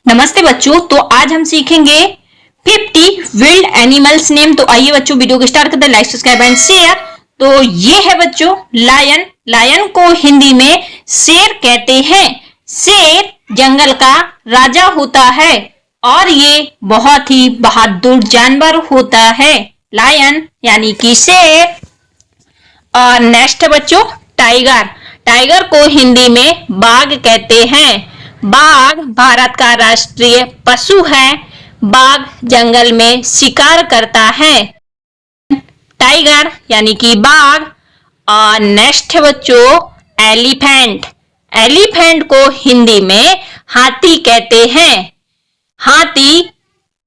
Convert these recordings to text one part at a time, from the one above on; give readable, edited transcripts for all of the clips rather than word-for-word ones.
नमस्ते बच्चों। तो आज हम सीखेंगे 50 विल्ड एनिमल्स नेम। तो आइए बच्चों वीडियो को स्टार्ट करते हैं। Like subscribe and share. तो ये है बच्चों लायन। लायन को हिंदी में शेर कहते हैं। शेर जंगल का राजा होता है और ये बहुत ही बहादुर जानवर होता है। लायन यानी कि शेर। और नेक्स्ट है बच्चों टाइगर। टाइगर को हिंदी में बाघ कहते हैं। बाघ भारत का राष्ट्रीय पशु है। बाघ जंगल में शिकार करता है। टाइगर यानी कि बाघ। और नेक्स्ट है बच्चों एलिफेंट। एलिफेंट को हिंदी में हाथी कहते हैं। हाथी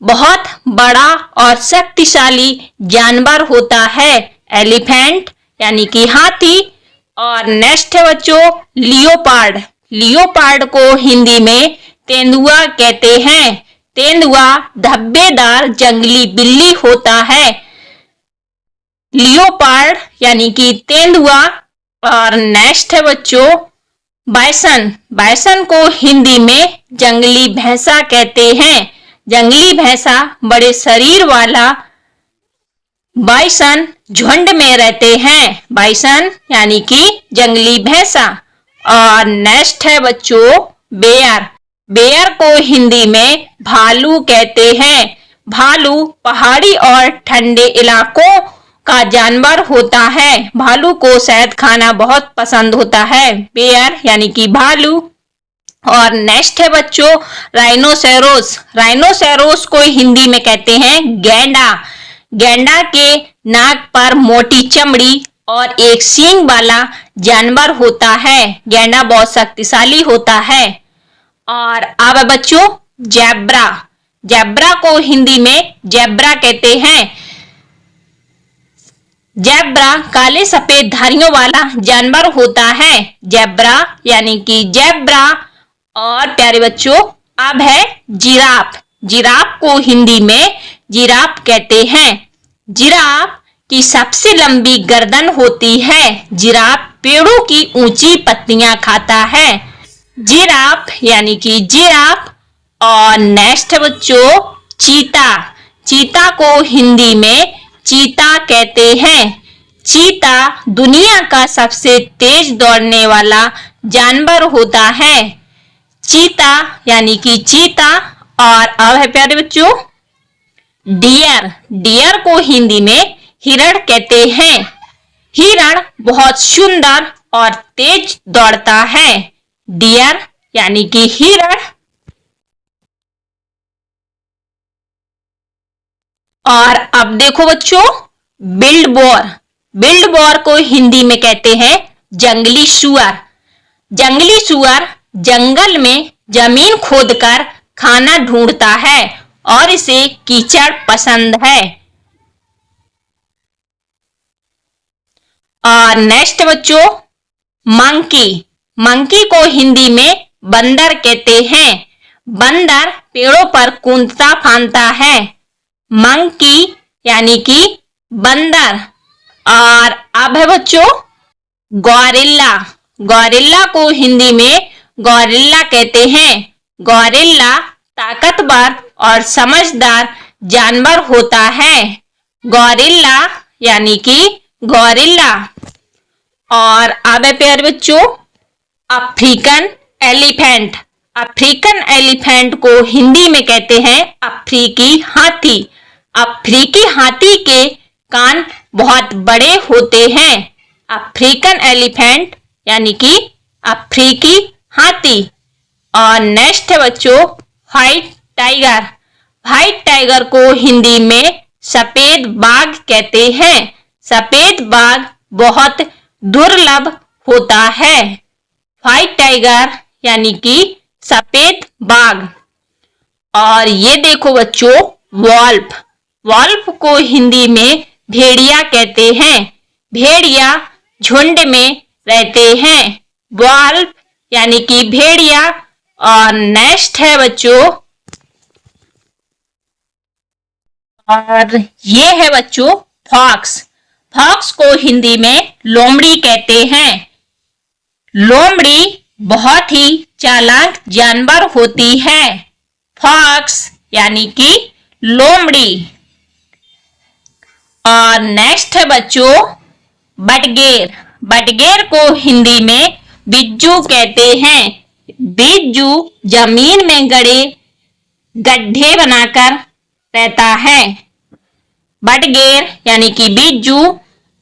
बहुत बड़ा और शक्तिशाली जानवर होता है। एलिफेंट यानी कि हाथी। और नेक्स्ट है बच्चों लियोपार्ड। लियोपार्ड को हिंदी में तेंदुआ कहते हैं। तेंदुआ धब्बेदार जंगली बिल्ली होता है। लियोपार्ड यानी कि तेंदुआ। और नेक्स्ट है बच्चों बाइसन। बाइसन को हिंदी में जंगली भैंसा कहते हैं। जंगली भैंसा बड़े शरीर वाला बाइसन झुंड में रहते हैं। बाइसन यानी कि जंगली भैंसा। और नेक्स्ट है बच्चों बेयर। बेयर को हिंदी में भालू कहते हैं। भालू पहाड़ी और ठंडे इलाकों का जानवर होता है। भालू को शहद खाना बहुत पसंद होता है। बेयर यानी कि भालू। और नेक्स्ट है बच्चों राइनोसेरोस। राइनोसेरोस को हिंदी में कहते हैं गैंडा। गैंडा के नाक पर मोटी चमड़ी और एक सींग वाला जानवर होता है। गैंडा बहुत शक्तिशाली होता है। और अब है बच्चों जेब्रा। जेब्रा को हिंदी में जेब्रा कहते हैं। जेब्रा काले सफेद धारियों वाला जानवर होता है। जेब्रा यानी कि जेब्रा। और प्यारे बच्चों अब है जिराफ। जिराफ को हिंदी में जिराफ कहते हैं। जिराफ की सबसे लंबी गर्दन होती है। जिराफ पेड़ों की ऊंची पत्तियां खाता है। जिराफ यानी कि जिराफ। और नेक्स्ट बच्चों चीता। चीता को हिंदी में चीता कहते हैं। चीता दुनिया का सबसे तेज दौड़ने वाला जानवर होता है। चीता यानी कि चीता। और अब है प्यारे बच्चों डियर। डियर को हिंदी में हिरण कहते हैं। हिरण बहुत सुंदर और तेज दौड़ता है। डियर यानी कि हिरण। और अब देखो बच्चों बिल्ड बोर। बिल्ड बोर को हिंदी में कहते हैं जंगली सुअर। जंगली सुअर जंगल में जमीन खोदकर खाना ढूंढता है और इसे कीचड़ पसंद है। और नेक्स्ट बच्चों मंकी। मंकी को हिंदी में बंदर कहते हैं। बंदर पेड़ों पर कूदता फांदता है। मंकी यानी कि बंदर। और अब है बच्चों गौरिल्ला। गौरिल्ला को हिंदी में गौरिल्ला कहते हैं। गौरिल्ला ताकतवर और समझदार जानवर होता है। गौरिल्ला यानी कि गौरिल्ला। और अब है प्यारे बच्चों अफ्रीकन एलिफेंट। अफ्रीकन एलिफेंट को हिंदी में कहते हैं अफ्रीकी हाथी। अफ्रीकी हाथी के कान बहुत बड़े होते हैं। अफ्रीकन एलिफेंट यानी कि अफ्रीकी हाथी। और नेक्स्ट है बच्चों व्हाइट टाइगर। व्हाइट टाइगर को हिंदी में सफेद बाघ कहते हैं। सफेद बाघ बहुत दुर्लभ होता है। व्हाइट टाइगर यानी कि सफेद बाघ। और ये देखो बच्चों वॉल्फ। वॉल्फ को हिंदी में भेड़िया कहते हैं। भेड़िया झुंड में रहते हैं। वॉल्फ यानी कि भेड़िया। और नेक्स्ट है बच्चों और ये है बच्चों फॉक्स। फॉक्स को हिंदी में लोमड़ी कहते हैं। लोमड़ी बहुत ही चालाक जानवर होती है। फॉक्स यानी कि लोमड़ी। और नेक्स्ट है बच्चों बटगेर। बटगेर को हिंदी में बिज्जू कहते हैं। बिज्जू जमीन में गड्ढे बनाकर रहता है। बटगेर यानी कि बिज्जू।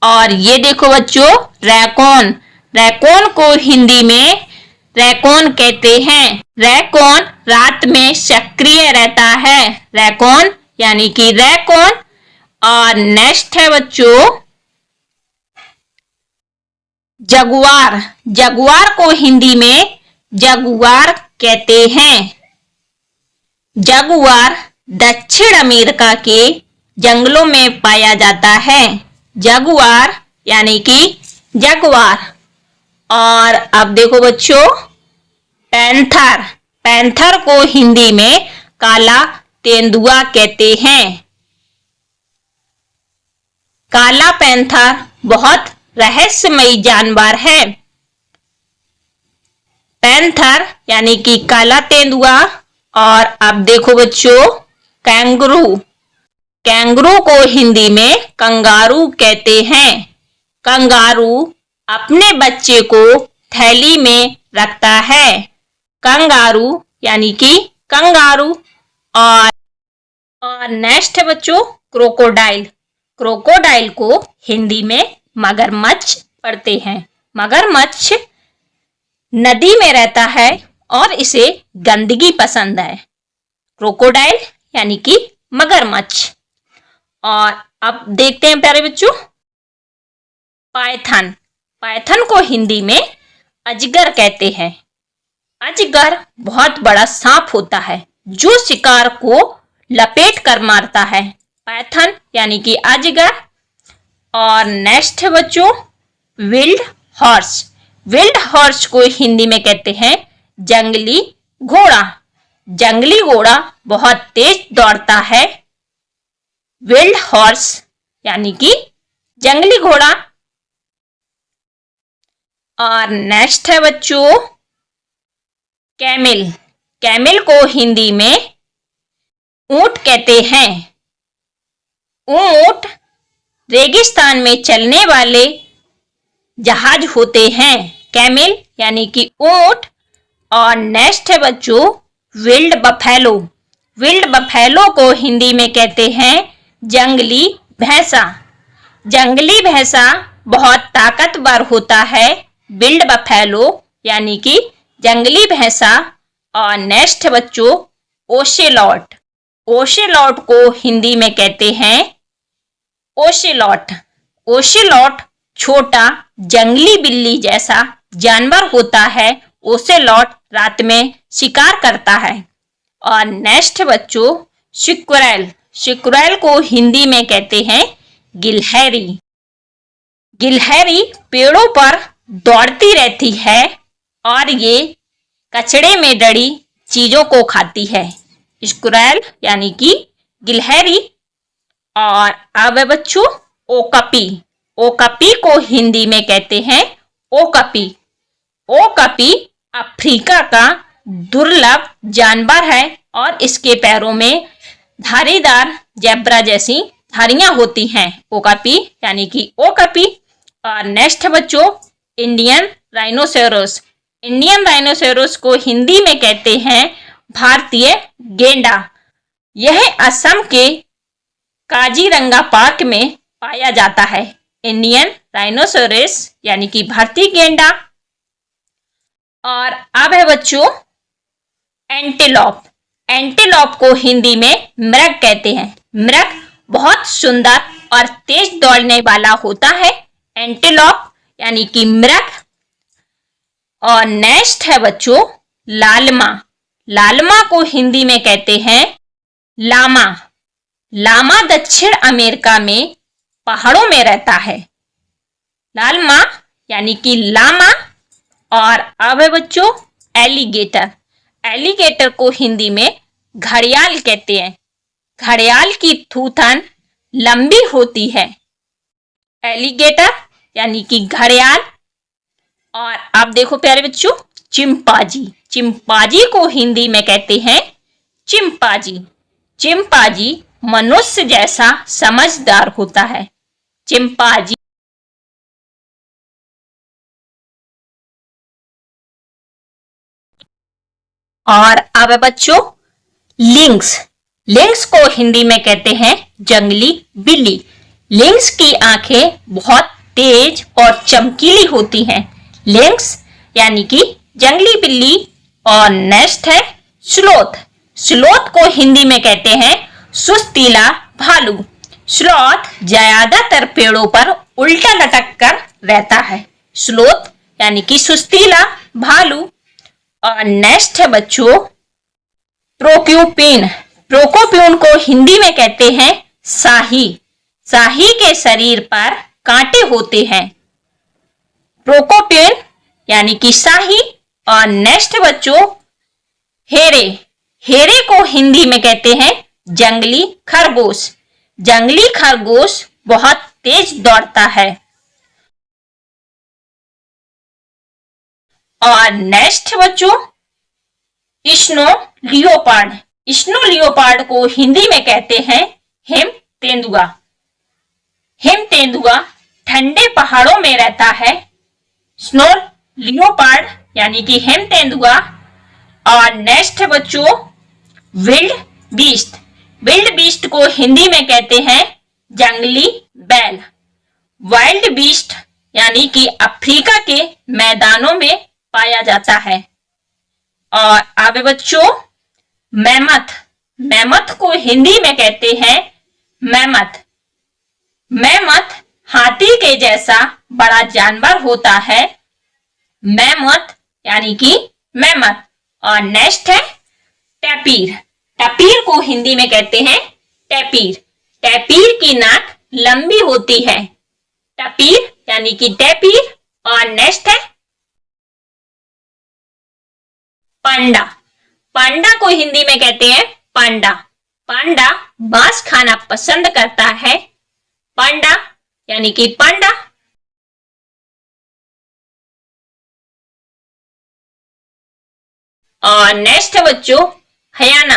और ये देखो बच्चों रैकॉन। रैकॉन को हिंदी में रैकॉन कहते हैं। रैकॉन रात में सक्रिय रहता है। रैकॉन यानी कि रैकॉन। और नेक्स्ट है बच्चों जगुआर। जगुआर को हिंदी में जगुआर कहते हैं। जगुआर दक्षिण अमेरिका के जंगलों में पाया जाता है। जगुआर यानी कि जगुआर। और अब देखो बच्चों पैंथर। पैंथर को हिंदी में काला तेंदुआ कहते हैं। काला पैंथर बहुत रहस्यमयी जानवर है। पैंथर यानी कि काला तेंदुआ। और अब देखो बच्चों कैंगरू। कैंगरू को हिंदी में कंगारू कहते हैं। कंगारू अपने बच्चे को थैली में रखता है। कंगारू यानी कि कंगारू। और नेक्स्ट है बच्चों क्रोकोडाइल। क्रोकोडाइल को हिंदी में मगरमच्छ पढ़ते हैं। मगरमच्छ नदी में रहता है और इसे गंदगी पसंद है। क्रोकोडाइल यानी कि मगरमच्छ। और अब देखते हैं प्यारे बच्चों पायथन। पायथन को हिंदी में अजगर कहते हैं। अजगर बहुत बड़ा सांप होता है जो शिकार को लपेट कर मारता है। पायथन यानी कि अजगर। और नेक्स्ट है बच्चों विल्ड हॉर्स। विल्ड हॉर्स को हिंदी में कहते हैं जंगली घोड़ा। जंगली घोड़ा बहुत तेज दौड़ता है। विल्ड हॉर्स यानी कि जंगली घोड़ा। और नेक्स्ट है बच्चों कैमिल। कैमिल को हिंदी में ऊंट कहते हैं। ऊंट रेगिस्तान में चलने वाले जहाज होते हैं। कैमिल यानी कि ऊंट। और नेक्स्ट है बच्चों विल्ड बफेलो। विल्ड बफेलो को हिंदी में कहते हैं जंगली भैंसा। जंगली भैंसा बहुत ताकतवर होता है। विल्ड बफेलो यानी कि जंगली भैंसा। और नेक्स्ट बच्चों ओसेलॉट। ओसेलॉट को हिंदी में कहते हैं ओसेलॉट। ओसेलॉट छोटा जंगली बिल्ली जैसा जानवर होता है। ओसेलॉट रात में शिकार करता है। और नेक्स्ट बच्चों स्क्विरल। स्क्विरल को हिंदी में कहते हैं गिलहरी। गिलहरी पेड़ों पर दौड़ती रहती है और ये कचड़े में डली चीजों को खाती है। स्क्विरल यानी कि गिलहरी। और अब बच्चों ओकपी। ओकपी को हिंदी में कहते हैं ओकपी। ओकपी अफ्रीका का दुर्लभ जानवर है और इसके पैरों में धारीदार जेब्रा जैसी धारियां होती हैं। ओकापी यानी कि ओकपी। और नेक्स्ट बच्चों इंडियन राइनोसेरोस। इंडियन राइनोसेरोस को हिंदी में कहते हैं भारतीय गेंडा। यह असम के काजीरंगा पार्क में पाया जाता है। इंडियन राइनोसेरोस यानी कि भारतीय गेंडा। और अब है बच्चों एंटीलोप। एंटीलोप को हिंदी में मृग कहते हैं। मृग बहुत सुंदर और तेज दौड़ने वाला होता है। एंटीलोप यानी कि मृग। और नेक्स्ट है बच्चों लालमा। लालमा को हिंदी में कहते हैं लामा। लामा दक्षिण अमेरिका में पहाड़ों में रहता है। लालमा यानी कि लामा। और अब है बच्चों एलिगेटर। एलिगेटर को हिंदी में घड़ियाल कहते हैं। घड़ियाल की थूथन लंबी होती है। एलिगेटर यानी कि घड़ियाल। और अब देखो प्यारे बच्चों चिंपांजी। चिंपांजी को हिंदी में कहते हैं चिंपांजी। चिंपांजी मनुष्य जैसा समझदार होता है। चिंपांजी। और अब बच्चों लिंक्स। लिंक्स को हिंदी में कहते हैं जंगली बिल्ली। लिंक्स की आंखें बहुत तेज और चमकीली होती हैं। लिंक्स यानी कि जंगली बिल्ली। और नेक्स्ट है स्लोथ। स्लोथ को हिंदी में कहते हैं सुस्तीला भालू। स्लोथ ज्यादातर पेड़ों पर उल्टा लटक कर रहता है। स्लोथ यानी कि सुस्तीला भालू। और नेक्स्ट है बच्चों प्रोक्यूपिन। प्रोकोप्यून को हिंदी में कहते हैं शाही। शाही के शरीर पर कांटे होते हैं। प्रोकोप्यून यानी कि शाही। और नेक्स्ट बच्चों हेरे। हेरे को हिंदी में कहते हैं जंगली खरगोश। जंगली खरगोश बहुत तेज दौड़ता है। और नेक्स्ट बच्चों स्नो लियोपार्ड। स्नो लियोपार्ड को हिंदी में कहते हैं हिम तेंदुआ। हिम तेंदुआ ठंडे पहाड़ों में रहता है। स्नो लियोपार्ड यानी कि हिम तेंदुआ। और नेक्स्ट बच्चों विल्ड बीस्ट। विल्ड बीस्ट को हिंदी में कहते हैं जंगली बैल। वाइल्ड बीस्ट यानी कि अफ्रीका के मैदानों में पाया जाता है। और अब बच्चों मैमथ। मैमथ को हिंदी में कहते हैं मैमथ। मैमथ हाथी के जैसा बड़ा जानवर होता है। मैमथ यानी कि मैमथ। और नेक्स्ट है टैपीर। टैपीर को हिंदी में कहते हैं टैपीर। टैपीर की नाक लंबी होती है। टैपीर यानी कि टैपीर। और नेक्स्ट है पांडा। पांडा को हिंदी में कहते हैं पांडा। पांडा मांस खाना पसंद करता है। पांडा यानी कि पांडा। और नेक्स्ट बच्चों हयाना।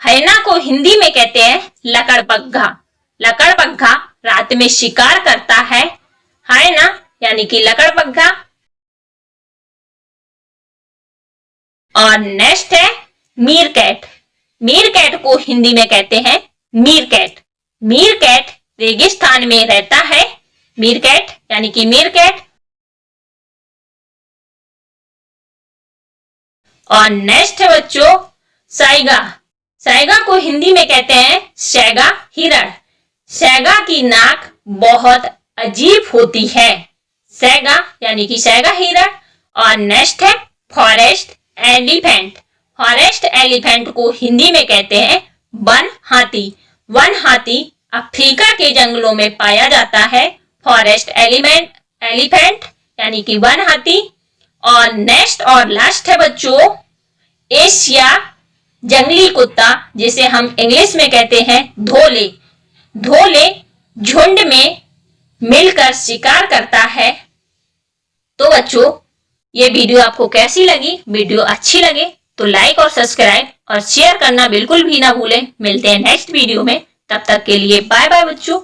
हयना को हिंदी में कहते हैं लकड़बग्घा। लकड़बग्घा रात में शिकार करता है। हयना यानी कि लकड़बग्घा। और नेक्स्ट है मीरकैट। मीरकैट को हिंदी में कहते हैं मीरकैट। मीरकैट रेगिस्तान में रहता है। मीरकैट यानी कि मीरकैट। और नेक्स्ट बच्चों साइगा। साइगा को हिंदी में कहते हैं सैगा हिरण। सैगा की नाक बहुत अजीब होती है। सैगा यानी कि सैगा हिरण। और नेक्स्ट है फॉरेस्ट एलिफेंट। फॉरेस्ट एलिफेंट को हिंदी में कहते हैं वन हाथी। वन हाथी अफ्रीका के जंगलों में पाया जाता है। फॉरेस्ट एलिफेंट यानी कि वन हाथी। और नेक्स्ट और लास्ट है बच्चों एशिया जंगली कुत्ता, जिसे हम इंग्लिश में कहते हैं धोले। धोले झुंड में मिलकर शिकार करता है। तो बच्चों ये वीडियो आपको कैसी लगी? वीडियो अच्छी लगे तो लाइक और सब्सक्राइब और शेयर करना बिल्कुल भी ना भूलें। मिलते हैं नेक्स्ट वीडियो में, तब तक के लिए बाय बाय बच्चों।